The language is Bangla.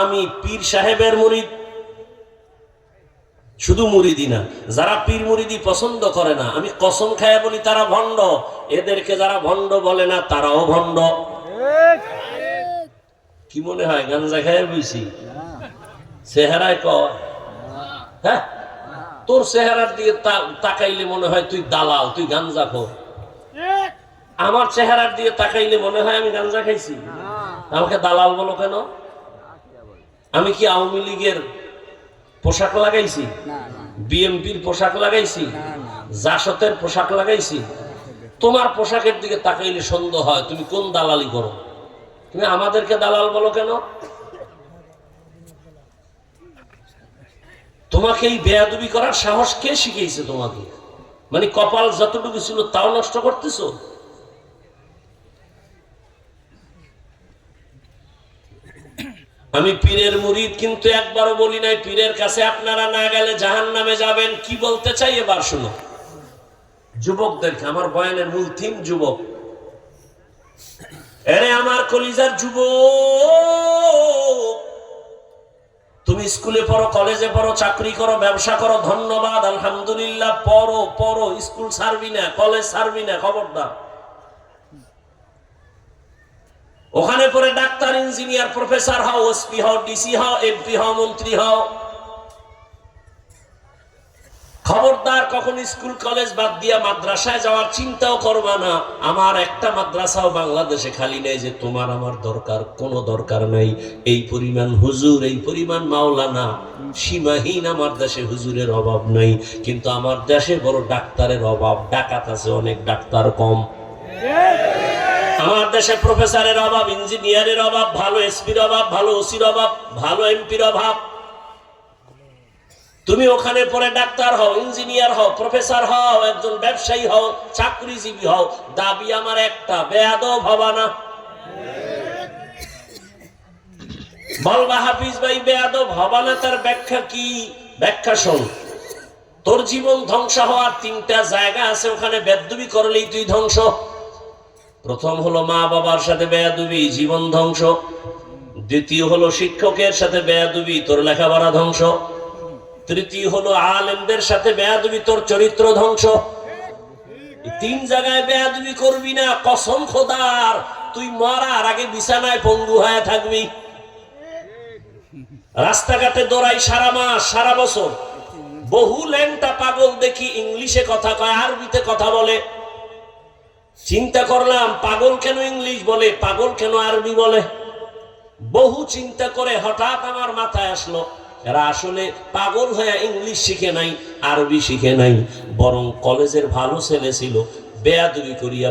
আমি পীর সাহেবের মুরিদ, শুধু মুরিদি না, যারা পীর মুরিদি পছন্দ করে না আমি কসম খায় বলি তারা ভণ্ড। এদেরকে যারা ভণ্ড বলে না তারাও ভণ্ড। কি মনে হয় গাঞ্জা খায় বুঝছি চেহারায় কয়? হ্যাঁ, তোর চেহারার দিকে তাকাইলে মনে হয় তুই দালাল, তুই গাঞ্জা খো। আমার চেহারার দিকে তাকাইলে মনে হয় আমি গাঞ্জা খাইছি। আমাকে দালাল বলো কেন? আমি কি আওয়ামী লীগের পোশাক লাগাইছি? বিএমপির পোশাক লাগাইছি? জাসতের পোশাক লাগাইছি? তোমার পোশাকের দিকে তাকাইলে সন্দেহ হয় তুমি কোন দালালি করো। তুমি আমাদেরকে দালাল বলো কেন? তোমাকে এই বেয়াদবি করার সাহস কে শিখিয়েছে তোমাকে? মানে কপাল যতটুকু ছিল তাও নষ্ট করতেছো। আমি পীরের মুরিদ, কিন্তু একবারও বলি নাই পীরের কাছে আপনারা না গেলে জাহান্নামে যাবেন। কি বলতে চাই এবার শুনো। যুবকদেরকে, আমার বয়ানের মূল থিম যুবক। এরে আমার কলিজার যুবক, তুমি স্কুলে পড়ো, কলেজে পড়ো, চাকরি করো, ব্যবসা করো, ধন্যবাদ আলহামদুলিল্লাহ, পড়ো পড়ো, স্কুল ছাড়বি না, কলেজ ছাড়বি না, খবরদার। ওখানে পরে ডাক্তার, ইঞ্জিনিয়ার, প্রফেসর হও, ওসপি হও, ডিসি হও, এমপি হও, মন্ত্রী হও, খবরদার কখন স্কুল কলেজ বাদ দিয়া মাদ্রাসায় যাওয়ার চিন্তাও করবা না। আমার একটা মাদ্রাসাও বাংলাদেশে খালি নেই যে তোমার আমার দরকার, কোনো দরকার নাই। এই পরিমাণ হুজুর, এই পরিমাণ মাওলানা, সীমাহীন আমার দেশে হুজুরের অভাব নাই। কিন্তু আমার দেশে বড় ডাক্তারের অভাব, ডাকাত আছে অনেক, ডাক্তার কম। আমার দেশে প্রফেসরের অভাব, ইঞ্জিনিয়ারের অভাব, ভালো এসপির অভাব, ভালো ওসির অভাব, ভালো এমপির অভাব। তুমি ওখানে পরে ডাক্তার হও, ইঞ্জিনিয়ার হও, প্রফেসর হও, একজন ব্যবসায়ী হও, চাকরিজীবী হও, দাবি আমার একটা, বেয়াদব হবা না। বলবা হাফিজ ভাই বেয়াদব হবা না, তার ব্যাখ্যা কি? ব্যাখ্যা শোন। তোর জীবন ধ্বংস হওয়ার তিনটা জায়গা আছে, ওখানে বেয়াদবি করলেই তুই ধ্বংস। প্রথম হলো মা বাবার সাথে বেয়াদবি, জীবন ধ্বংস। দ্বিতীয় হলো শিক্ষকের সাথে বেয়াদবি, তোর লেখাপড়া ধ্বংস। তৃতীয় হলো আলেমদের সাথে বেয়াদবি, তোর চরিত্র ধ্বংস। তিন জায়গায় বেয়াদবি করবি না, কসম খোদার তুই মরার আগে বিছানায় পঙ্গু হয়ে থাকবি। রাস্তাঘাটে দৌড়াই সারা মাস, সারা বছর, বহু ল্যাংটা পাগল দেখি ইংলিশে কথা কয়, আরবিতে কথা বলে। চিন্তা করলাম পাগল কেন ইংলিশ বলে, পাগল কেন আরবি বলে। বহু চিন্তা করে হঠাৎ আমার মাথায় আসলো এরা আসলে পাগল হয়ে ইংলিশ শিখে নাই, আরবি শিখে নাই, বরং কলেজের ভালো ছেলে ছিল, বেয়াদবি করিয়া